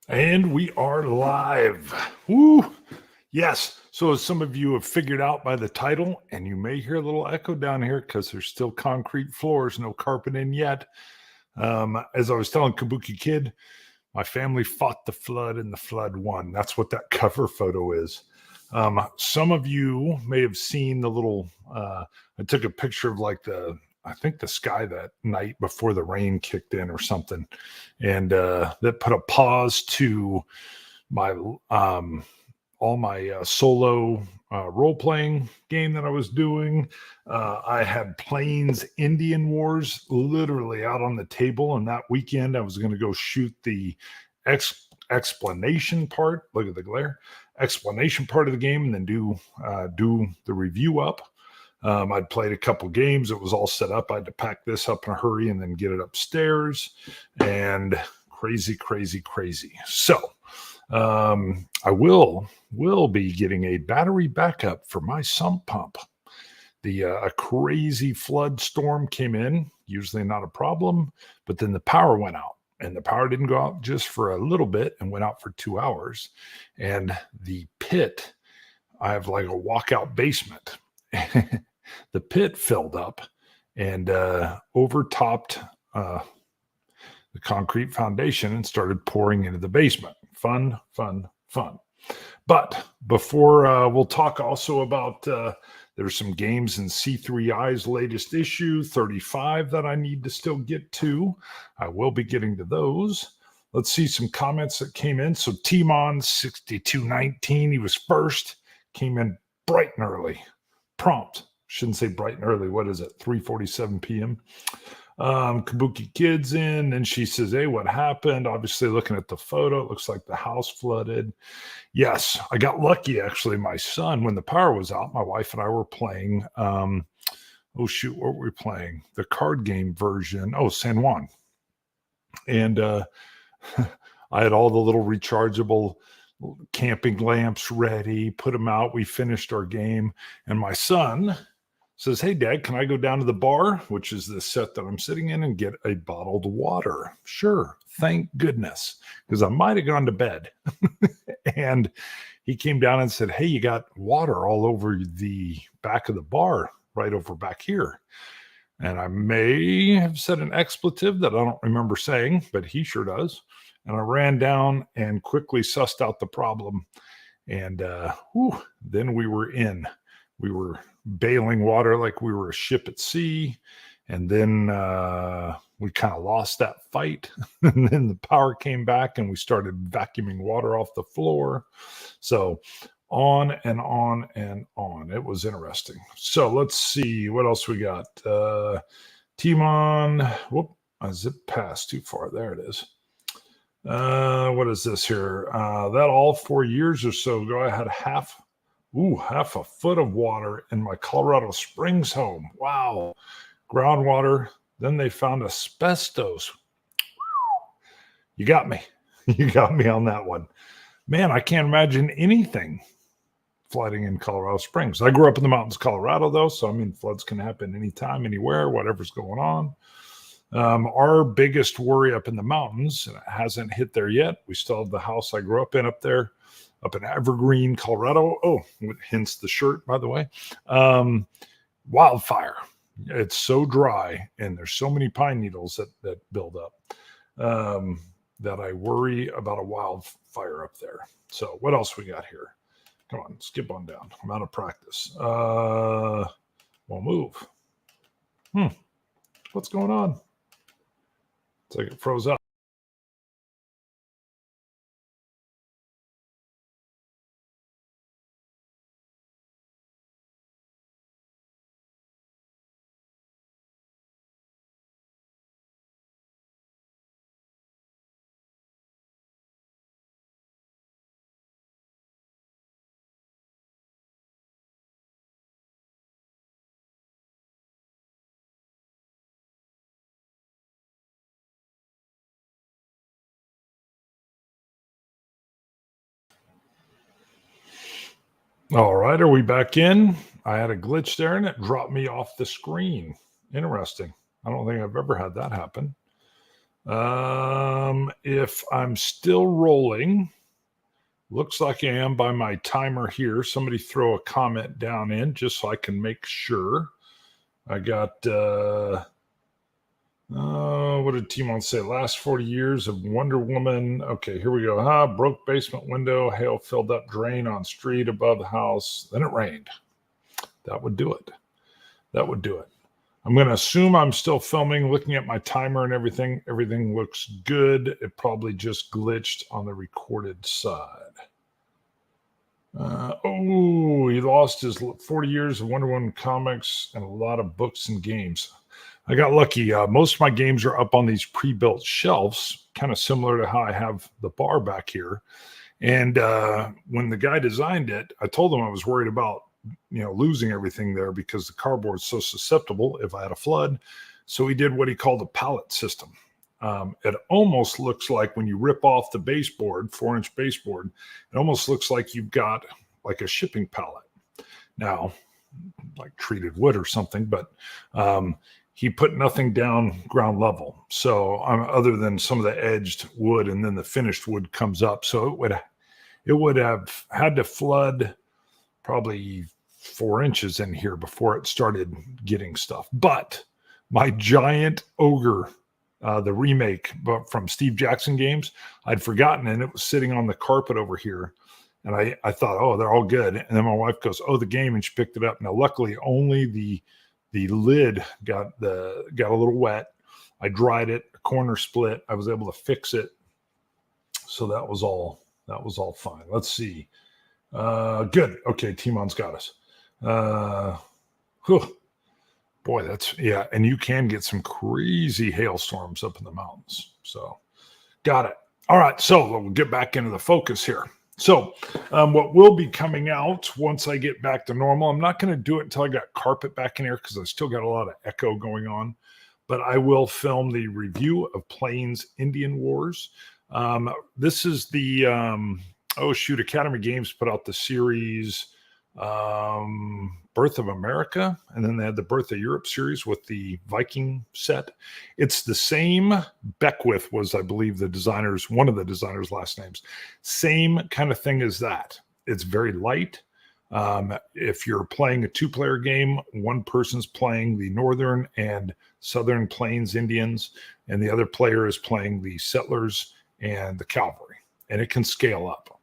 And we are live. Woo! Yes. So, as some of you have figured out by the title, and you may hear a little echo down here because there's still concrete floors, no carpet in yet. As I was telling Kabuki Kid, my family fought the flood and the flood won. That's what that cover photo is. Some of you may have seen the little, I took a picture of I think the sky that night before the rain kicked in or something. And that put a pause to my, all my solo role playing game that I was doing. I had Plains Indian Wars literally out on the table. And that weekend, I was going to go shoot the explanation part. Look at the glare. Explanation part of the game, and then do the review up. I'd played a couple games. It was all set up. I had to pack this up in a hurry and then get it upstairs. And crazy. So I will be getting a battery backup for my sump pump. A crazy flood storm came in. Usually not a problem, but then the power went out. And the power didn't go out just for a little bit and went out for 2 hours. And the pit, I have like a walkout basement. The pit filled up and overtopped the concrete foundation and started pouring into the basement. Fun. But before we'll talk also about there's some games in C3I's latest issue, 35, that I need to still get to. I will be getting to those. Let's see some comments that came in. So Timon 6219, he was first, came in bright and early, prompt. Shouldn't say bright and early. What is it? 3:47 p.m. Kabuki Kid's in, and she says, "Hey, what happened?" Obviously, looking at the photo, it looks like the house flooded. Yes, I got lucky, actually. My son, when the power was out, my wife and I were playing, what were we playing? The card game version. Oh, San Juan. And I had all the little rechargeable camping lamps ready, put them out. We finished our game. And my son says, "Hey, Dad, can I go down to the bar," which is the set that I'm sitting in, "and get a bottled water?" Sure. Thank goodness, because I might have gone to bed. And he came down and said, "Hey, you got water all over the back of the bar, right over back here." And I may have said an expletive that I don't remember saying, but he sure does. And I ran down and quickly sussed out the problem. And then we were in. We were bailing water like we were a ship at sea. And then we kind of lost that fight. And then the power came back and we started vacuuming water off the floor. So on and on and on. It was interesting. So let's see what else we got. Timon. Whoop. I zipped past too far. There it is. What is this here? That all 4 years or so ago, I had half a foot of water in my Colorado Springs home. Wow. Groundwater. Then they found asbestos. You got me. You got me on that one. Man, I can't imagine anything flooding in Colorado Springs. I grew up in the mountains of Colorado, though. So, I mean, floods can happen anytime, anywhere, whatever's going on. Our biggest worry up in the mountains, and it hasn't hit there yet. We still have the house I grew up in up there, up in Evergreen, Colorado. Oh, hence the shirt, by the way. Wildfire. It's so dry, and there's so many pine needles that build up that I worry about a wildfire up there. So what else we got here? Come on, skip on down. I'm out of practice. We'll move. What's going on? It's like it froze up. All right, are we back in? I had a glitch there and it dropped me off the screen. Interesting. I don't think I've ever had that happen. If I'm still rolling, looks like I am by my timer here. Somebody throw a comment down in just so I can make sure. I got, what did Timon say? Last 40 years of Wonder Woman. Okay, here we go. Broke basement window, hail filled up drain on street above the house. Then it rained. That would do it. That would do it. I'm going to assume I'm still filming, looking at my timer and everything. Everything looks good. It probably just glitched on the recorded side. He lost his 40 years of Wonder Woman comics and a lot of books and games. I got lucky. Most of my games are up on these pre-built shelves, kind of similar to how I have the bar back here. And when the guy designed it, I told him I was worried about losing everything there because the cardboard's so susceptible if I had a flood. So he did what he called a pallet system. It almost looks like when you rip off the baseboard, 4-inch baseboard, it almost looks like you've got like a shipping pallet. Now, like treated wood or something, but he put nothing down ground level. So other than some of the edged wood, and then the finished wood comes up. So it would have had to flood probably 4 inches in here before it started getting stuff. But my giant ogre, the remake from Steve Jackson games, I'd forgotten, and it was sitting on the carpet over here. And I thought, oh, they're all good. And then my wife goes, oh, the game, and she picked it up. Now, luckily, only the lid got a little wet. I dried it, a corner split. I was able to fix it. So that was all fine. Let's see. Good. Okay, Timon's got us. Boy, and you can get some crazy hailstorms up in the mountains. So got it. All right, so we'll get back into the focus here. So what will be coming out once I get back to normal, I'm not going to do it until I got carpet back in here because I still got a lot of echo going on, but I will film the review of Plains Indian Wars. This is the, Academy Games put out the series Birth of America, and then they had the Birth of Europe series with the Viking set. It's the same. Beckwith was, I believe, one of the designers' last names. Same kind of thing as that. It's very light. If you're playing a 2-player game, one person's playing the Northern and Southern Plains Indians, and the other player is playing the settlers and the cavalry, and it can scale up.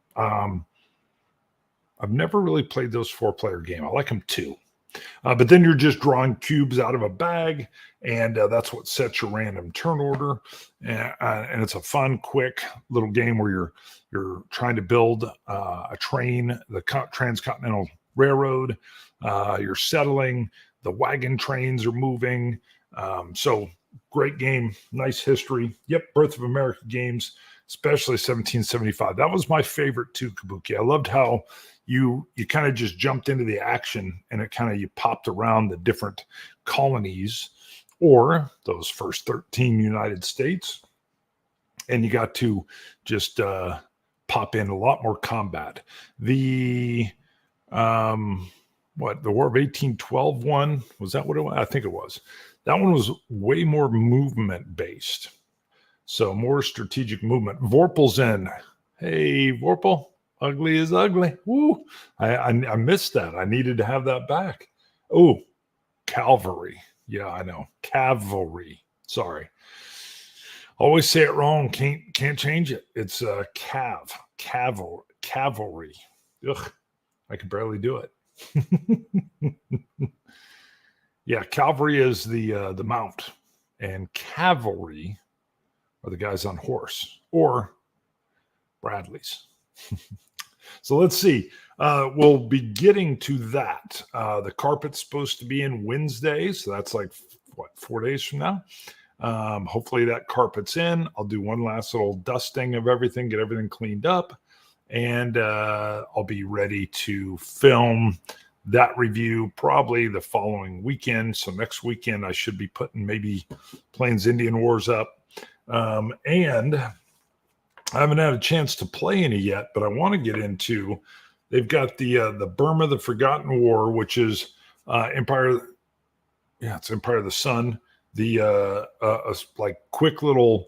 I've never really played those 4-player game. I like them 2. But then you're just drawing cubes out of a bag, and that's what sets your random turn order. And it's a fun, quick little game where you're trying to build a train, the Transcontinental Railroad. You're settling. The wagon trains are moving. So great game, nice history. Yep, Birth of America games, especially 1775. That was my favorite too, Kabuki. I loved how you kind of just jumped into the action, and it kind of, you popped around the different colonies or those first 13 United States, and you got to just pop in a lot more combat. The the War of 1812 one, was that what it was? I think it was. That one was way more movement based. So more strategic movement. Vorpal's in. Hey, Vorpal. Ugly is ugly. Woo. I missed that. I needed to have that back. Oh, cavalry. Yeah, I know. Cavalry. Sorry. Always say it wrong. Can't change it. It's cavalry. Ugh. I can barely do it. Yeah, cavalry is the mount, and cavalry are the guys on horse or Bradleys. So let's see. We'll be getting to that. The carpet's supposed to be in Wednesday, so that's like 4 days from now. Hopefully that carpet's in. I'll do one last little dusting of everything, get everything cleaned up, and I'll be ready to film that review probably the following weekend. So next weekend I should be putting maybe Plains Indian Wars up. And I haven't had a chance to play any yet, but I want to get into, they've got the Burma, the Forgotten War, which is Empire. Yeah, it's Empire of the Sun. The like quick little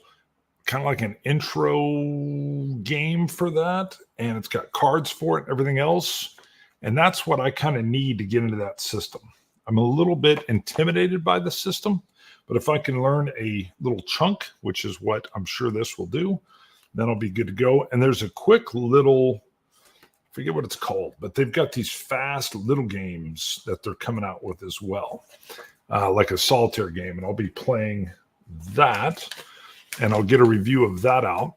kind of like an intro game for that, and it's got cards for it and everything else. And that's what I kind of need to get into that system. I'm a little bit intimidated by the system, but if I can learn a little chunk, which is what I'm sure this will do, then I'll be good to go. And there's a quick little, forget what it's called, but they've got these fast little games that they're coming out with as well, like a solitaire game. And I'll be playing that, and I'll get a review of that out.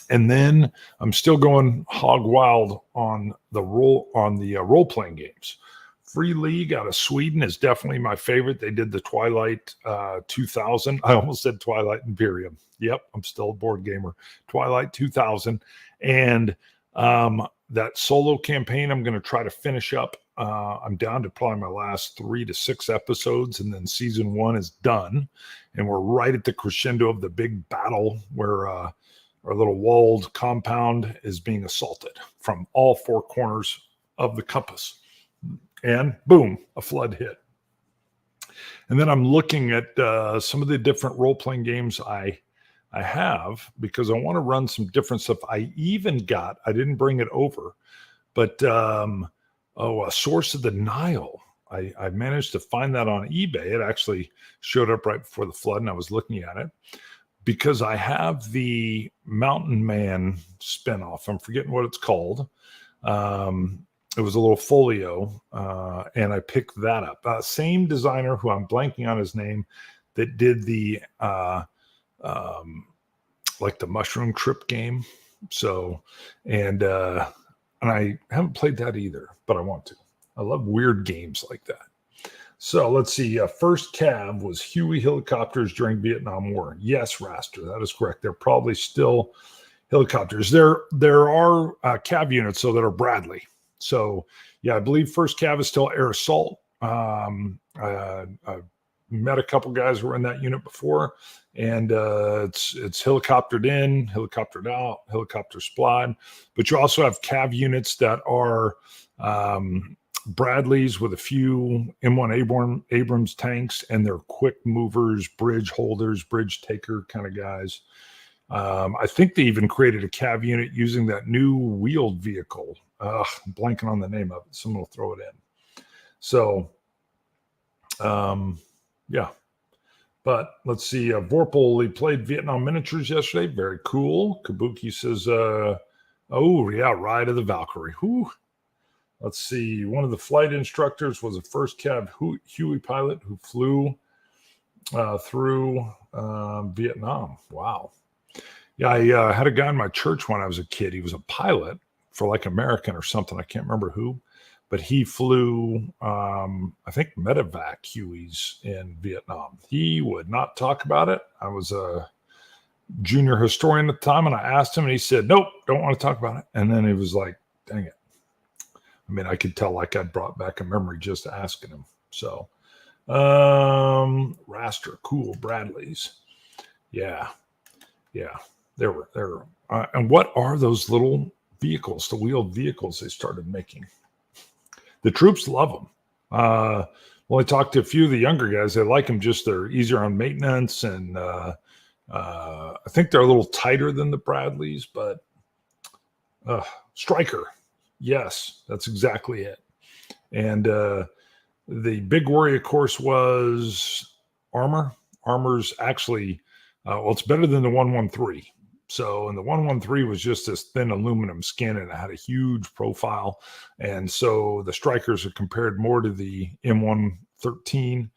And then I'm still going hog wild on the role-playing games. Free League out of Sweden is definitely my favorite. They did the Twilight 2000. I almost said Twilight Imperium. Yep, I'm still a board gamer. Twilight 2000. And that solo campaign, I'm going to try to finish up. I'm down to probably my last 3 to 6 episodes, and then season 1 is done. And we're right at the crescendo of the big battle where our little walled compound is being assaulted from all 4 corners of the compass. And boom, a flood hit. And then I'm looking at some of the different role-playing games I have, because I want to run some different stuff. I didn't bring it over, but a Source of the Nile. I managed to find that on eBay. It actually showed up right before the flood, and I was looking at it because I have the Mountain Man spinoff. I'm forgetting what it's called. It was a little folio, and I picked that up. Same designer, who I'm blanking on his name, that did the like the Mushroom Trip game. So, and I haven't played that either, but I want to. I love weird games like that. So let's see. First Cav was Huey helicopters during Vietnam War. Yes, Raster, that is correct. They're probably still helicopters. There are Cav units, so that are Bradley. So yeah, I believe First Cav is still air assault. I met a couple guys who were in that unit before, and it's helicoptered in, helicoptered out, helicopter supplied. But you also have Cav units that are Bradleys with a few M1 Abrams tanks, and they're quick movers, bridge holders, bridge taker kind of guys. I think they even created a Cav unit using that new wheeled vehicle. I'm blanking on the name of it. Someone will throw it in. So, yeah. But let's see. Vorpal, he played Vietnam miniatures yesterday. Very cool. Kabuki says, oh, yeah, Ride of the Valkyrie. Whew. Let's see. One of the flight instructors was a First Cav Huey pilot who flew through Vietnam. Wow. Yeah, I had a guy in my church when I was a kid. He was a pilot for like American or something. I can't remember who, but he flew, I think, medevac Hueys in Vietnam. He would not talk about it. I was a junior historian at the time, and I asked him, and he said, nope, don't want to talk about it. And then he was like, dang it. I mean, I could tell like I'd brought back a memory just asking him. So, Raster, cool, Bradleys. Yeah. There were. And what are those little vehicles, the wheeled vehicles they started making? The troops love them. Well, I talked to a few of the younger guys. They like them, just they're easier on maintenance, and I think they're a little tighter than the Bradleys, but Striker. Yes, that's exactly it. And the big worry, of course, was armor. Armor's actually, it's better than the 113. So, and the 113 was just this thin aluminum skin, and it had a huge profile. And so the Strikers are compared more to the M113,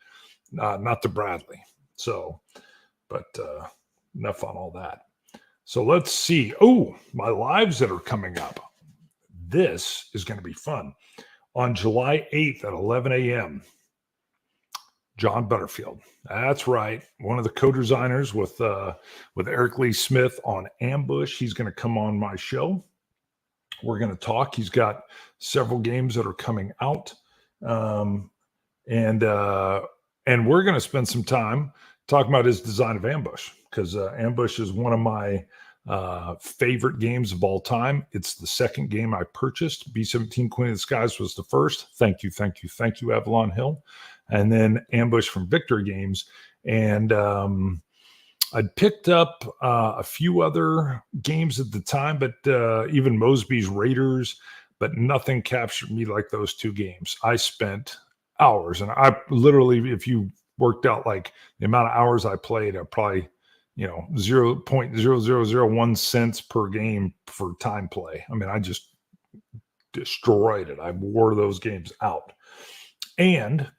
not the Bradley. So, but enough on all that. So let's see. Oh, my lives that are coming up. This is going to be fun. On July 8th at 11 a.m., John Butterfield. That's right. One of the co-designers with Eric Lee Smith on Ambush. He's going to come on my show. We're going to talk. He's got several games that are coming out. And we're going to spend some time talking about his design of Ambush, because Ambush is one of my favorite games of all time. It's the second game I purchased. B-17 Queen of the Skies was the first. Thank you, Avalon Hill. And then Ambush from Victory Games. And I'd picked up a few other games at the time, but even Mosby's Raiders, but nothing captured me like those two games. I spent hours, and I literally, if you worked out like the amount of hours I played, I probably 0.0001 cents per game for time play. I mean, I just destroyed it. I wore those games out. And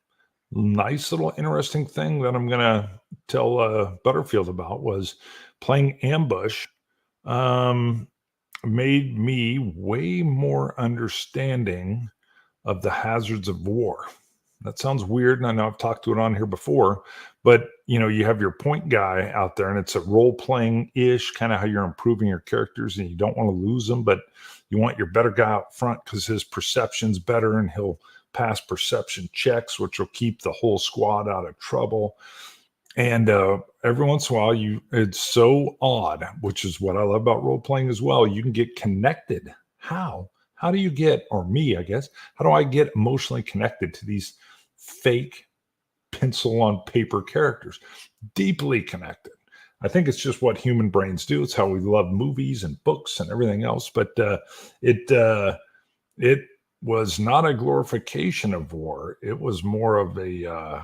nice little interesting thing that I'm going to tell Butterfield about was playing Ambush made me way more understanding of the hazards of war. That sounds weird, and I know I've talked to it on here before, but you have your point guy out there, and it's a role-playing-ish, kind of how you're improving your characters, and you don't want to lose them, but you want your better guy out front because his perception's better, and he'll pass perception checks, which will keep the whole squad out of trouble. And every once in a while, it's so odd, which is what I love about role-playing as well. You can get connected. How? How do you get, or me, I guess, how do I get emotionally connected to these fake pencil on paper characters? Deeply connected. I think it's just what human brains do. It's how we love movies and books and everything else. But it was not a glorification of war. It was more of a,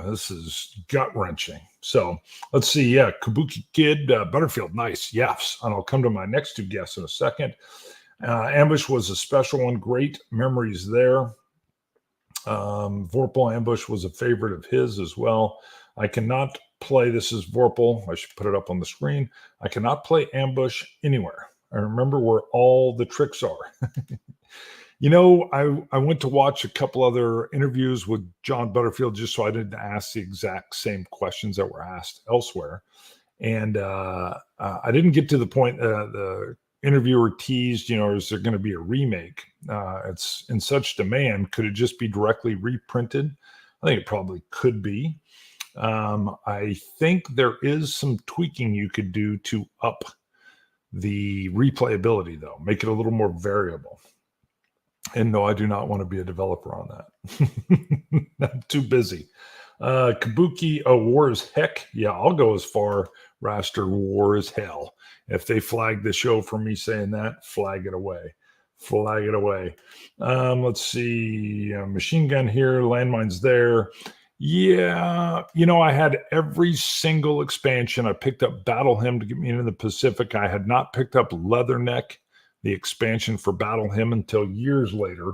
this is gut-wrenching. So let's see. Yeah, Kabuki Kid, Butterfield, nice. Yes. And I'll come to my next two guests in a second. Ambush was a special one. Great memories there. Vorpal Ambush was a favorite of his as well. I cannot play, this is Vorpal. I should put it up on the screen. I cannot play Ambush anywhere. I remember where all the tricks are. I went to watch a couple other interviews with John Butterfield just so I didn't ask the exact same questions that were asked elsewhere. And I didn't get to the point the interviewer teased, is there going to be a remake? It's in such demand. Could it just be directly reprinted? I think it probably could be. I think there is some tweaking you could do to up the replayability, though, make it a little more variable. And no, I do not want to be a developer on that. I'm too busy. Kabuki, war is heck. Yeah, I'll go as far, Raster, war is hell. If they flag the show for me saying that, flag it away. Flag it away. Let's see. Machine gun here. Landmines there. Yeah. I had every single expansion. I picked up Battle Hymn to get me into the Pacific. I had not picked up Leatherneck, the expansion for Battle Hymn, until years later.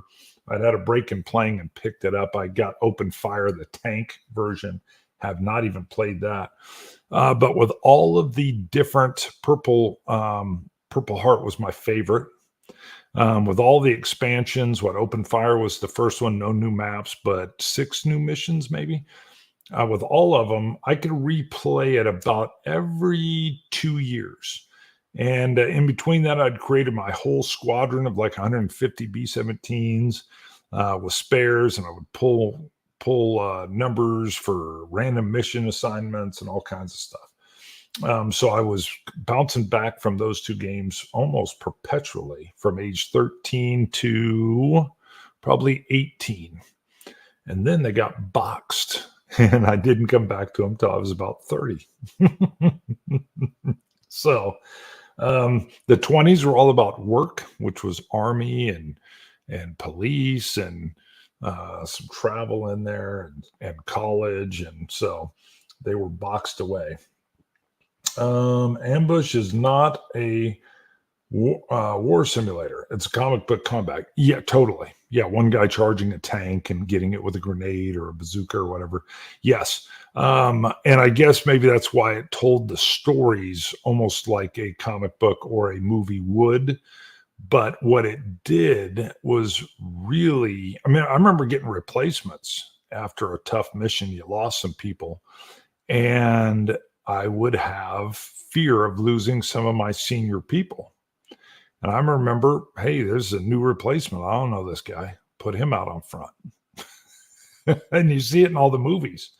I'd had a break in playing and picked it up. I got Open Fire, the tank version. Have not even played that. But with all of the different Purple Heart was my favorite. With all the expansions, Open Fire was the first one, no new maps, but 6 new missions maybe. With all of them, I could replay it about every 2 years. And in between that, I'd created my whole squadron of like 150 B-17s with spares, and I would pull numbers for random mission assignments and all kinds of stuff. So I was bouncing back from those two games almost perpetually from age 13 to probably 18. And then they got boxed, and I didn't come back to them until I was about 30. So the 20s were all about work, which was Army and police and some travel in there and college. And so they were boxed away. Ambush is not a war simulator. It's a comic book combat. Yeah, totally. Yeah, one guy charging a tank and getting it with a grenade or a bazooka or whatever. Yes. And I guess maybe that's why it told the stories almost like a comic book or a movie would. But what it did was really, I remember getting replacements after a tough mission. You lost some people, and I would have fear of losing some of my senior people. And I remember, hey, there's a new replacement. I don't know this guy. Put him out on front. And you see it in all the movies.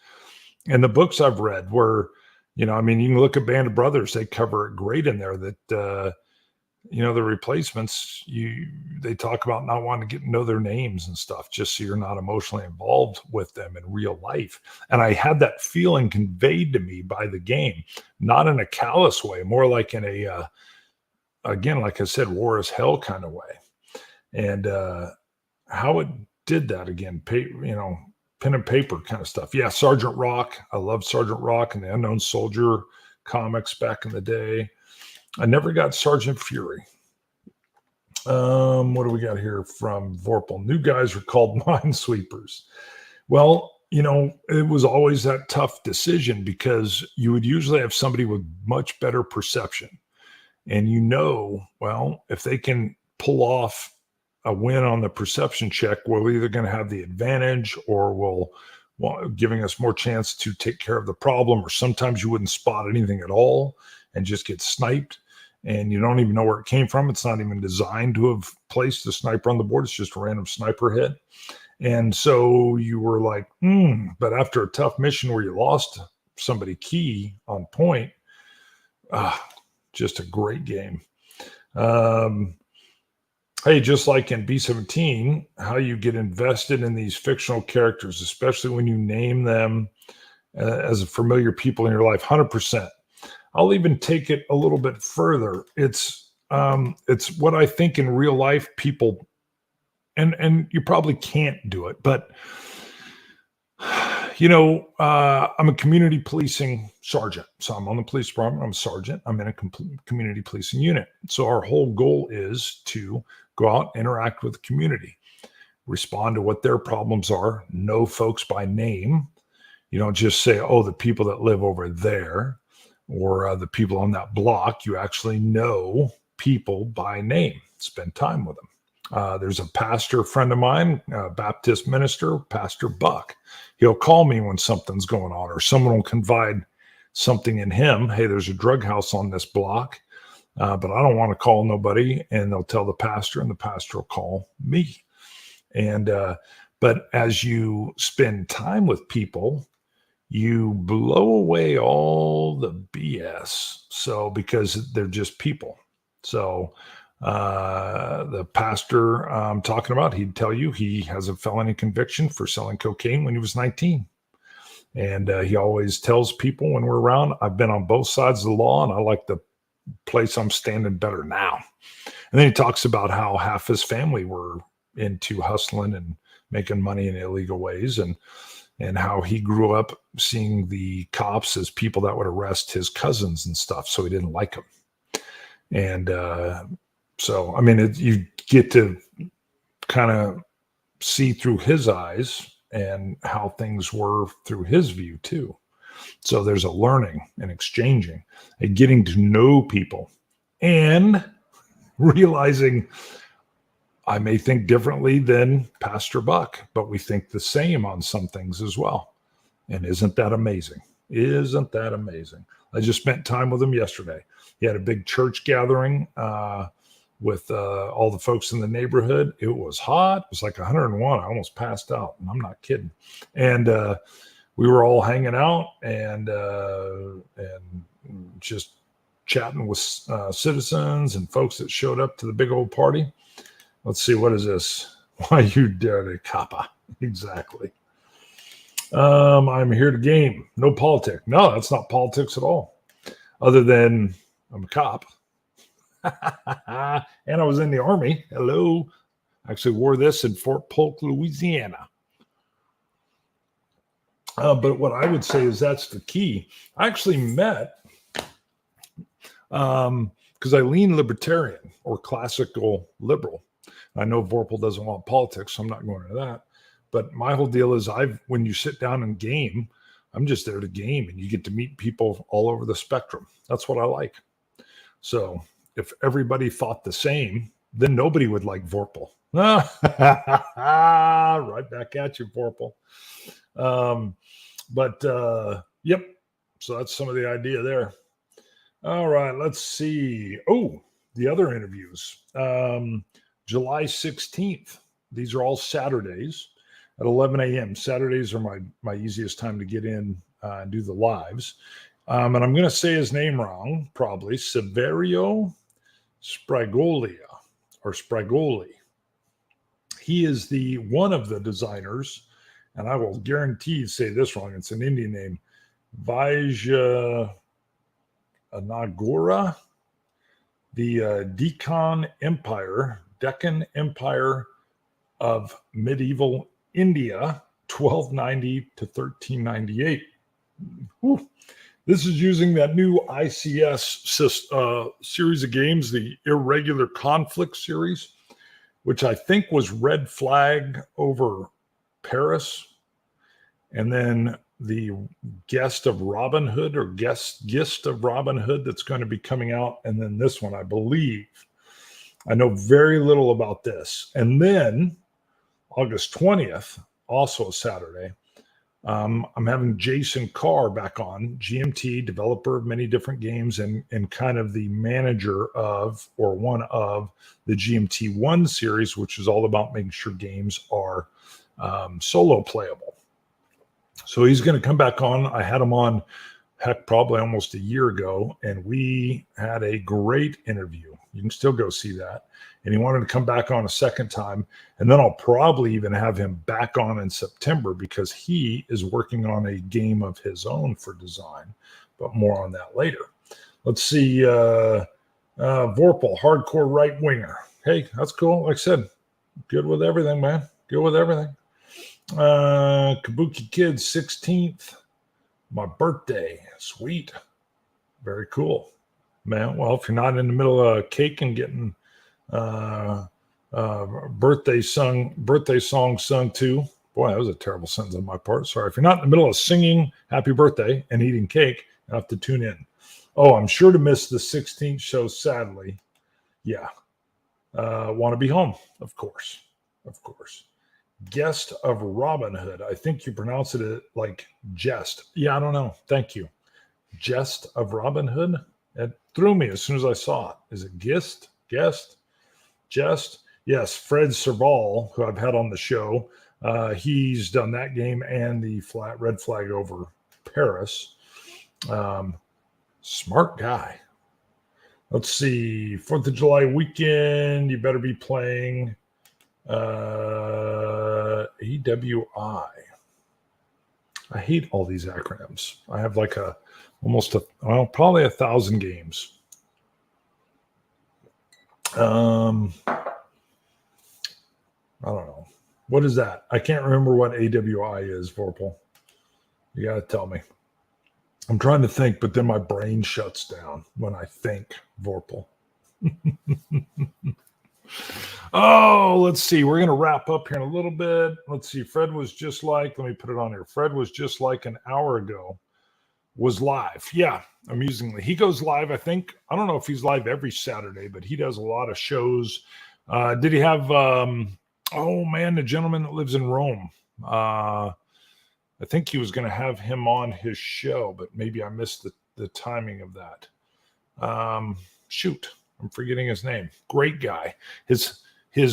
And the books I've read where, you can look at Band of Brothers. They cover it great in there that the replacements, they talk about not wanting to get to know their names and stuff, just so you're not emotionally involved with them in real life. And I had that feeling conveyed to me by the game, not in a callous way, more like in a, again, like I said, war is hell kind of way. And how it did that again, pen and paper kind of stuff. Yeah, Sergeant Rock. I love Sergeant Rock and the Unknown Soldier comics back in the day. I never got Sergeant Fury. What do we got here from Vorpal? New guys are called minesweepers. Well, it was always that tough decision because you would usually have somebody with much better perception. And well, if they can pull off a win on the perception check, we're either going to have the advantage or giving us more chance to take care of the problem. Or sometimes you wouldn't spot anything at all and just get sniped. And you don't even know where it came from. It's not even designed to have placed a sniper on the board. It's just a random sniper hit. And so you were like, but after a tough mission where you lost somebody key on point, just a great game. Hey, just like in B-17, how you get invested in these fictional characters, especially when you name them as familiar people in your life, 100%. I'll even take it a little bit further. It's what I think in real life people, and you probably can't do it, but I'm a community policing sergeant. So I'm on the police department. I'm a sergeant. I'm in a community policing unit. So our whole goal is to go out, interact with the community, respond to what their problems are, know folks by name. You don't just say, oh, the people that live over there or the people on that block. You actually know people by name, spend time with them. There's a pastor friend of mine, Baptist minister, Pastor Buck. He'll call me when something's going on or someone will confide something in him. Hey, there's a drug house on this block, but I don't want to call nobody. And they'll tell the pastor and the pastor will call me. And but as you spend time with people, you blow away all the BS. So because they're just people. So the pastor I'm talking about, he'd tell you he has a felony conviction for selling cocaine when he was 19. And he always tells people when we're around, I've been on both sides of the law and I like the place I'm standing better now. And then he talks about how half his family were into hustling and making money in illegal ways and how he grew up seeing the cops as people that would arrest his cousins and stuff. So he didn't like them. And so, I mean, you get to kind of see through his eyes and how things were through his view too. So there's a learning and exchanging and getting to know people and realizing I may think differently than Pastor Buck, but we think the same on some things as well. And isn't that amazing? Isn't that amazing? I just spent time with him yesterday. He had a big church gathering with all the folks in the neighborhood. It was hot. It was like 101. I almost passed out, and I'm not kidding. And we were all hanging out and just chatting with citizens and folks that showed up to the big old party. Let's see, what is this? Why you dirty copper? Exactly. I'm here to game. No politics. No, that's not politics at all. Other than I'm a cop. And I was in the Army. Hello. I actually wore this in Fort Polk, Louisiana. But what I would say is that's the key. I actually met, because I lean libertarian or classical liberal. I know Vorpal doesn't want politics, so I'm not going into that. But my whole deal is when you sit down and game, I'm just there to game, and you get to meet people all over the spectrum. That's what I like. So if everybody thought the same, then nobody would like Vorpal. Right back at you, Vorpal. Yep. So that's some of the idea there. All right, let's see. Oh, the other interviews. July 16th. These are all Saturdays at 11 a.m. Saturdays are my easiest time to get in and do the lives. And I'm going to say his name wrong, probably. Severio Spragolia or Spragoli. He is the one of the designers, and I will guarantee say this wrong. It's an Indian name, Vijay Nagora, the Deccan Empire of medieval India, 1290 to 1398. Whew. This is using that new ICS series of games, the Irregular Conflict series, which I think was Red Flag over Paris. And then the Guest of Robin Hood or Gist of Robin Hood that's going to be coming out. And then this one, I believe. I know very little about this. And then August 20th, also a Saturday, I'm having Jason Carr back on, GMT, developer of many different games and kind of the manager of, or one of, the GMT 1 series, which is all about making sure games are solo playable. So he's going to come back on. I had him on, heck, probably almost a year ago, and we had a great interview. You can still go see that. And he wanted to come back on a second time. And then I'll probably even have him back on in September because he is working on a game of his own for design, but more on that later. Let's see. Vorpal, hardcore right winger. Hey, that's cool. Like I said, good with everything, man. Good with everything. Kabuki Kid, 16th. My birthday. Sweet. Very cool. Man, well, if you're not in the middle of cake and getting birthday song sung too. Boy, that was a terrible sentence on my part. Sorry. If you're not in the middle of singing happy birthday and eating cake, you have to tune in. Oh, I'm sure to miss the 16th show, sadly. Yeah. Want to be home, of course. Of course. Guest of Robin Hood. I think you pronounce it like jest. Yeah, I don't know. Thank you. Jest of Robin Hood? It threw me as soon as I saw it. Is it Gist? Guest? Jest? Yes, Fred Serval, who I've had on the show. He's done that game and the Red Flag over Paris. Smart guy. Let's see. 4th of July weekend. You better be playing AWI. I hate all these acronyms. I have like probably 1,000 games. I don't know. What is that? I can't remember what AWI is, Vorpal. You got to tell me. I'm trying to think, but then my brain shuts down when I think, Vorpal. Oh, let's see. We're going to wrap up here in a little bit. Let's see. Fred was just like, let me put it on here. Fred was just like an hour ago. Was live. Yeah, amusingly. He goes live, I think. I don't know if he's live every Saturday, but he does a lot of shows. Did he have, the gentleman that lives in Rome? I think he was going to have him on his show, but maybe I missed the timing of that. Shoot, I'm forgetting his name. Great guy. His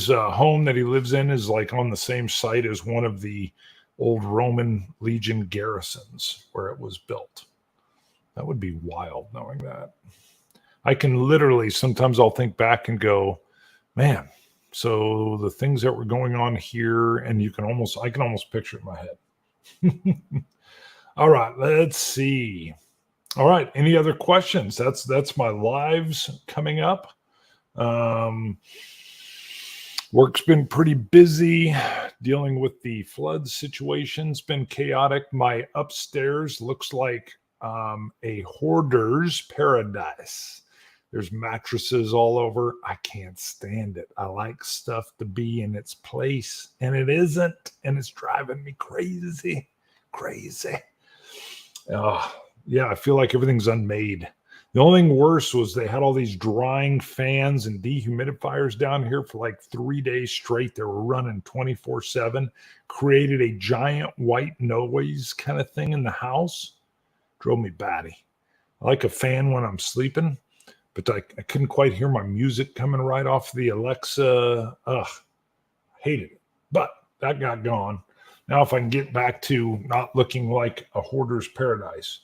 home that he lives in is like on the same site as one of the old Roman legion garrisons where it was built. That would be wild knowing that. I can literally, sometimes I'll think back and go, man, so the things that were going on here, and I can almost picture it in my head. All right, let's see. All right, any other questions? That's my lives coming up. Work's been pretty busy dealing with the flood situation. It's been chaotic. My upstairs looks like a hoarder's paradise. There's mattresses all over. I can't stand it. I like stuff to be in its place, and it isn't, and it's driving me crazy. Yeah, I feel like everything's unmade. The only thing worse was they had all these drying fans and dehumidifiers down here for like 3 days straight. They were running 24/7, created a giant white noise kind of thing in the house. Drove me batty. I like a fan when I'm sleeping, but I couldn't quite hear my music coming right off the Alexa. Hated it. But that got gone. Now if I can get back to not looking like a hoarder's paradise.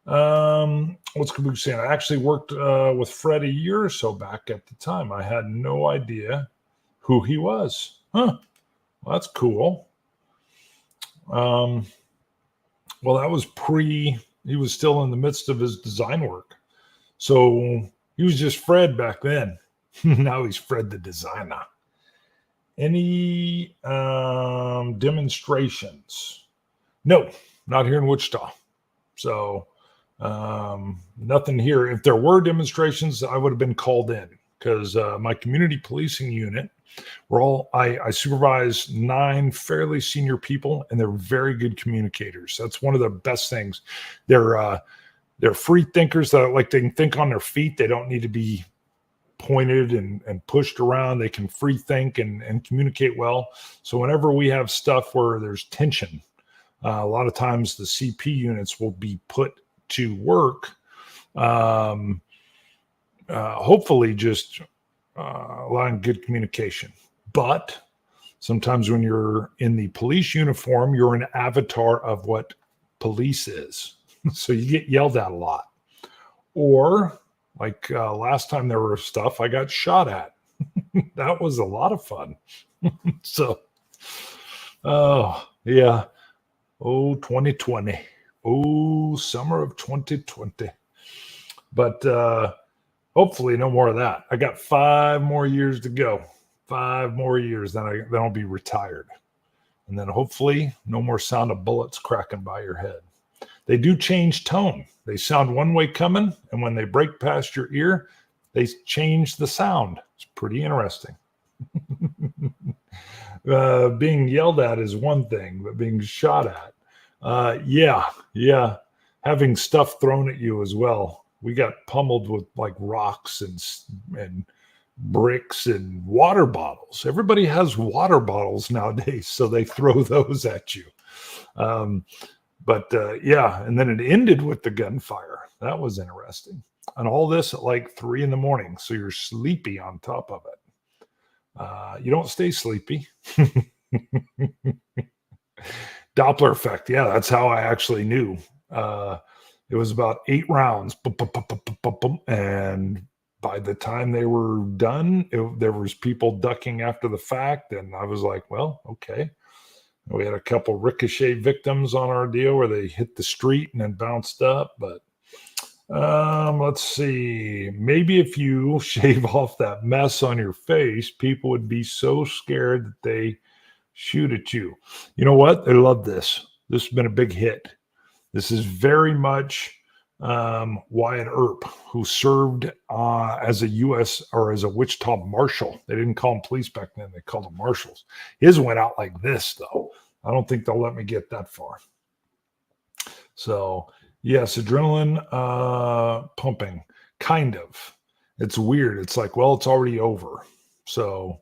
What's Kabuki saying? I actually worked with Fred a year or so back at the time. I had no idea who he was. Huh. Well, that's cool. Well, that was he was still in the midst of his design work. So he was just Fred back then. Now he's Fred the designer. Any demonstrations? No, not here in Wichita. So nothing here. If there were demonstrations, I would have been called in because my community policing unit, I supervise 9 fairly senior people, and they're very good communicators. That's one of the best things. They're free thinkers that they can think on their feet. They don't need to be pointed and pushed around. They can free think and communicate well. So whenever we have stuff where there's tension, a lot of times the CP units will be put to work, hopefully just allowing good communication. But sometimes when you're in the police uniform, you're an avatar of what police is. So you get yelled at a lot. Or like last time there were stuff, I got shot at. That was a lot of fun. So, oh, yeah. Oh, 2020. Oh, summer of 2020. But hopefully no more of that. I got 5 more years to go. 5 more years, then I'll be retired. And then hopefully no more sound of bullets cracking by your head. They do change tone. They sound one way coming, and when they break past your ear, they change the sound. It's pretty interesting. Being yelled at is one thing, but being shot at, yeah, having stuff thrown at you as well. We got pummeled with like rocks and bricks and water bottles. Everybody has water bottles nowadays, so they throw those at you. But yeah, and then it ended with the gunfire. That was interesting. And all this at like 3 a.m. So you're sleepy on top of it. You don't stay sleepy. Doppler effect. Yeah, that's how I actually knew. It was about 8 rounds. And by the time they were done, there was people ducking after the fact. And I was like, well, okay. We had a couple ricochet victims on our deal where they hit the street and then bounced up. But let's see. Maybe if you shave off that mess on your face, people would be so scared that they shoot at you. You know what? They love this. This has been a big hit. This is very much Wyatt Earp, who served as a U.S. or as a Wichita Marshal. They didn't call them police back then. They called them marshals. His went out like this, though. I don't think they'll let me get that far. So, yes, adrenaline pumping. Kind of. It's weird. It's like, well, it's already over. So,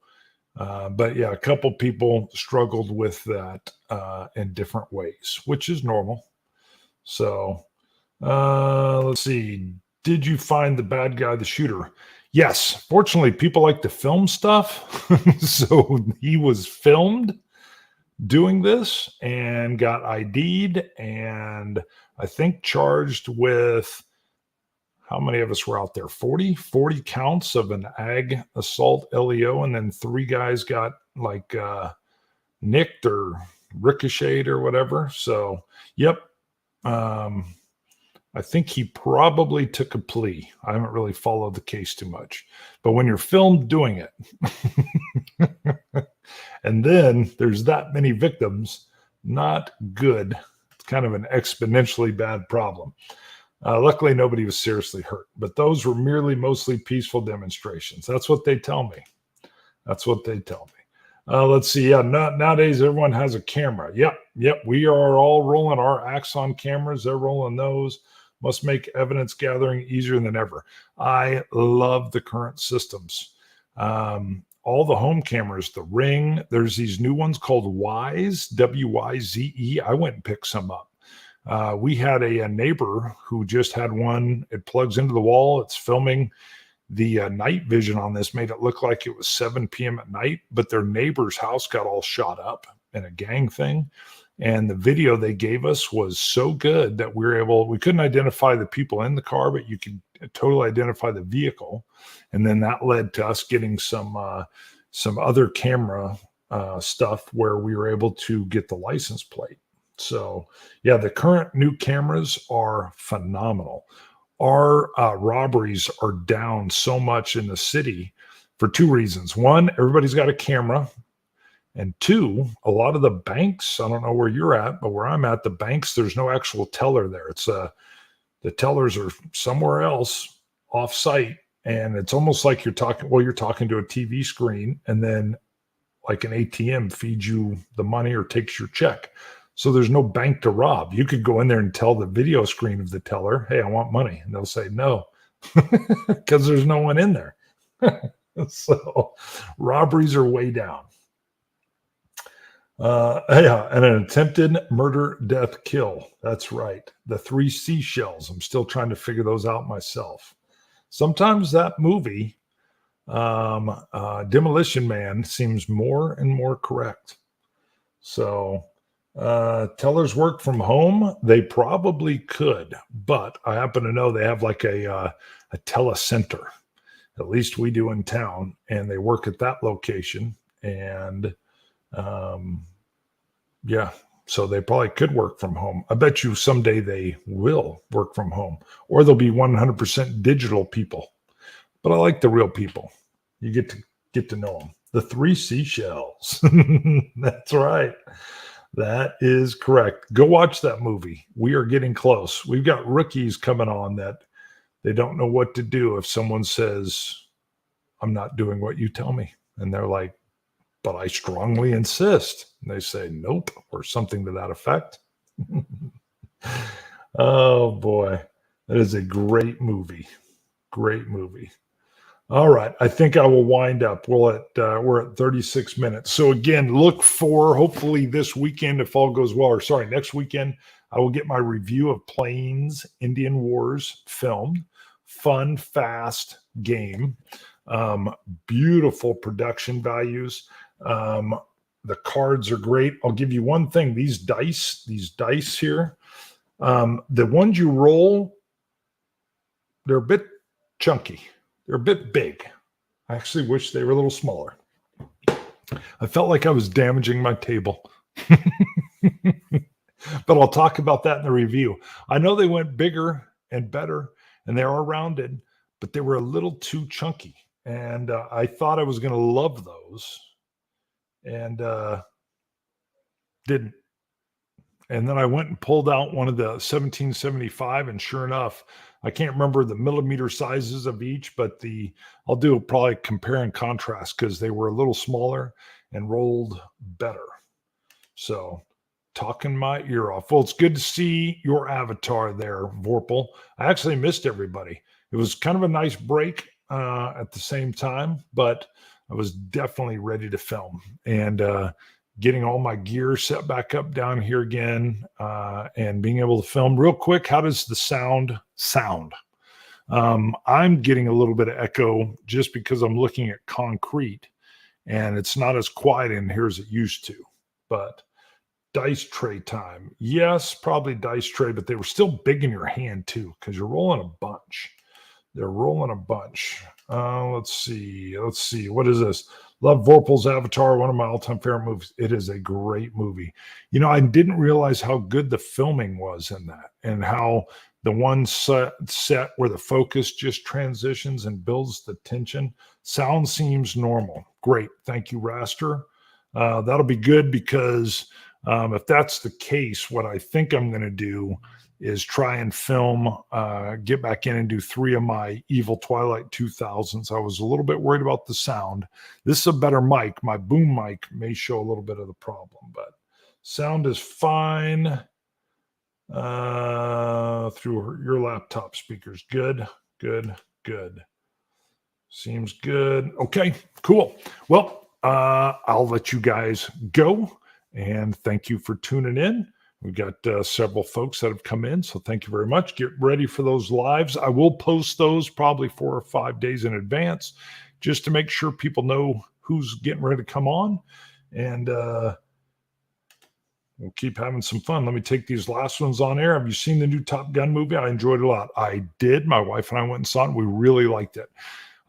but yeah, a couple people struggled with that in different ways, which is normal. So, let's see. Did you find the bad guy, the shooter? Yes. Fortunately, people like to film stuff. So he was filmed doing this and got ID'd and I think charged with, how many of us were out there? 40 counts of an ag assault LEO. And then 3 guys got like nicked or ricocheted or whatever. So, yep. I think he probably took a plea. I haven't really followed the case too much. But when you're filmed doing it, and then there's that many victims, not good. It's kind of an exponentially bad problem. Luckily, nobody was seriously hurt. But those were merely mostly peaceful demonstrations. That's what they tell me. That's what they tell me. Let's see. Yeah, nowadays everyone has a camera. Yep. We are all rolling our Axon cameras. They're rolling those. Must make evidence gathering easier than ever. I love the current systems. All the home cameras, the Ring. There's these new ones called Wyze, W-Y-Z-E. I went and picked some up. We had a neighbor who just had one. It plugs into the wall. It's filming. The night vision on this made it look like it was 7 p.m. at night, but their neighbor's house got all shot up in a gang thing. And the video they gave us was so good that we couldn't identify the people in the car, but you could totally identify the vehicle. And then that led to us getting some other camera stuff where we were able to get the license plate. So yeah, the current new cameras are phenomenal. Our robberies are down so much in the city for two reasons. One, everybody's got a camera. And two, a lot of the banks, I don't know where you're at, but where I'm at, the banks, there's no actual teller there. It's the tellers are somewhere else off site. And it's almost like you're talking to a TV screen, and then like an ATM feeds you the money or takes your check. So there's no bank to rob. You could go in there and tell the video screen of the teller, hey, I want money. And they'll say no, because there's no one in there. So robberies are way down. Yeah, and an attempted murder, death, kill. That's right. The 3 seashells. I'm still trying to figure those out myself. Sometimes that movie, Demolition Man, seems more and more correct. So tellers work from home. They probably could, but I happen to know they have like a telecenter. At least we do in town, and they work at that location. And yeah, so they probably could work from home. I bet you someday they will work from home, or they'll be 100% digital people. But I like the real people. You get to know them. The 3 seashells. That's right. That is correct. Go watch that movie. We are getting close. We've got rookies coming on that they don't know what to do if someone says, I'm not doing what you tell me. And they're like, but I strongly insist. And they say, nope, or something to that effect. Oh, boy. That is a great movie. Great movie. All right. I think I will wind up. We're at 36 minutes. So again, look for hopefully this weekend, if all goes well, or sorry, next weekend, I will get my review of Planes Indian Wars filmed. Fun, fast game. Beautiful production values. The cards are great. I'll give you one thing. These dice here, the ones you roll, they're a bit chunky. They're a bit big. I actually wish they were a little smaller. I felt like I was damaging my table. But I'll talk about that in the review. I know they went bigger and better, and they are rounded, but they were a little too chunky. And I thought I was going to love those, and didn't. And then I went and pulled out one of the 1775, and sure enough, I can't remember the millimeter sizes of each, but I'll do probably compare and contrast because they were a little smaller and rolled better. So talking my ear off. Well, it's good to see your avatar there, Vorpal. I actually missed everybody. It was kind of a nice break at the same time, but I was definitely ready to film, and getting all my gear set back up down here again, and being able to film real quick. How does the sound? I'm getting a little bit of echo just because I'm looking at concrete, and it's not as quiet in here as it used to. But dice tray time. Yes, probably dice tray, but they were still big in your hand too, because you're rolling a bunch. They're rolling a bunch. Let's see. What is this? Love Vorpal's Avatar, one of my all-time favorite movies. It is a great movie. You know, I didn't realize how good the filming was in that, and how the one set where the focus just transitions and builds the tension. Sound seems normal. Great. Thank you, Raster. That'll be good because if that's the case, what I think I'm going to do is try and film, get back in and do 3 of my Evil Twilight 2000s. I was a little bit worried about the sound. This is a better mic. My boom mic may show a little bit of the problem, but sound is fine through your laptop speakers. Good. Seems good. Okay, cool. Well, I'll let you guys go, and thank you for tuning in. We've got several folks that have come in, so thank you very much. Get ready for those lives. I will post those probably 4 or 5 days in advance just to make sure people know who's getting ready to come on. And we'll keep having some fun. Let me take these last ones on air. Have you seen the new Top Gun movie? I enjoyed it a lot. I did. My wife and I went and saw it. We really liked it.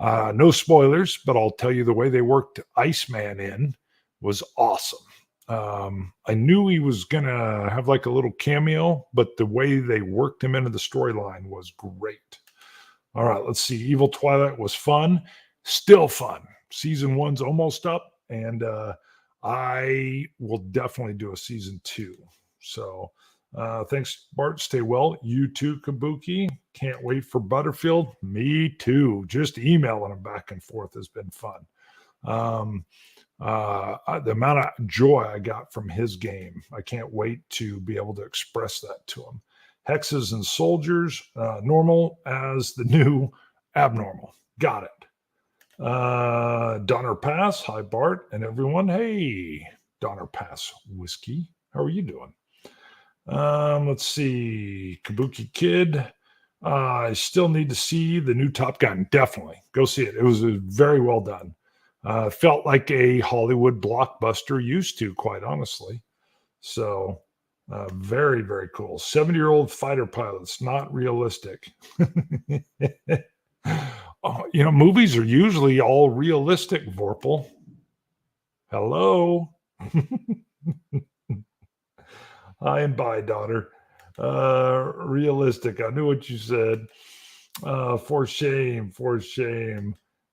No spoilers, but I'll tell you the way they worked Iceman in was awesome. I knew he was going to have like a little cameo, but the way they worked him into the storyline was great. All right, let's see. Evil Twilight was fun. Still fun. Season 1's almost up, and I will definitely do a season 2. So thanks, Bart. Stay well. You too, Kabuki. Can't wait for Butterfield. Me too. Just emailing him back and forth has been fun. The amount of joy I got from his game, I can't wait to be able to express that to him. Hexes and Soldiers, normal as the new abnormal. Got it. Donner Pass, hi Bart and everyone. Hey, Donner Pass Whiskey, how are you doing? Let's see, Kabuki Kid. I still need to see the new Top Gun. Definitely go see it. It was very well done. Felt like a Hollywood blockbuster used to, quite honestly. So very, very cool. 70-year-old fighter pilots, not realistic. Movies are usually all realistic, Vorpal. Hello. Hi and bye, daughter. Realistic. I knew what you said. For shame.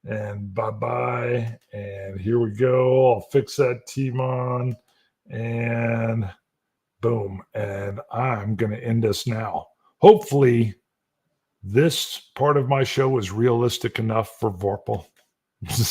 And bye-bye. And here we go. I'll fix that Timon. And boom. And I'm going to end us now. Hopefully, this part of my show is realistic enough for Vorpal.